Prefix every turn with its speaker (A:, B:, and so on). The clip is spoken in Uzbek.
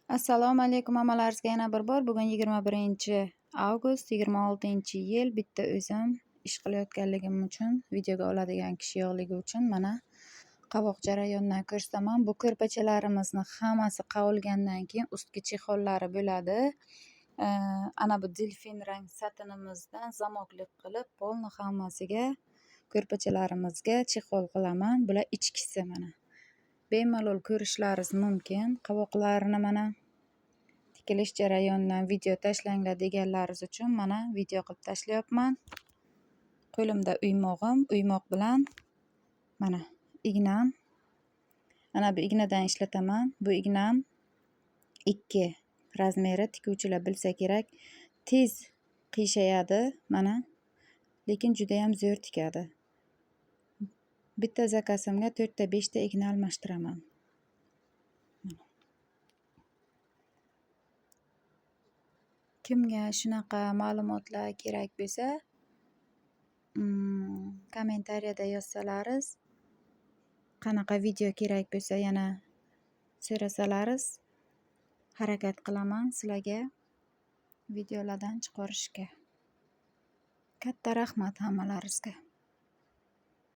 A: Assalomu alaykum hammalaringizga yana bir bor. Bugun 21-avgust 26-yil. Bitta o'zim ish qilayotganligim uchun videoga oladigan kishi yo'qligi uchun mana qovoq jarayonidan ko'rsataman. Bu ko'rpachalarimizni hammasi qavilgandan keyin ustki chexollari bo'ladi. Ana bu delfin rang satinimizdan zamoklik qilib, polni hammasiga ko'rpachalarimizga chexol qilaman. Bular ichkisi mana. Bemalol ko'rishlaringiz mumkin. Qovoqlarni mana tikilish jarayonidan video tashlanglar deganlaringiz uchun mana video qilib tashlayapman. Qo'limda uymoq bilan mana ignam. Mana bu ignadan ishlataman. Bu ignam 2 razmeri, tikuvchilar bilsa kerak. Tez qiyshayadi mana. Lekin juda ham zo'r tikadi. Bitta zakasimga 4 ta 5 ta igna almashtiraman. Kimga shunaqa ma'lumotlar kerak bo'lsa, kommentariyada yozsalaringiz, qanaqa video kerak bo'lsa yana so'rasalaringiz, harakat qilaman sizlarga videolardan chiqarishga. Katta rahmat hammalaringizga.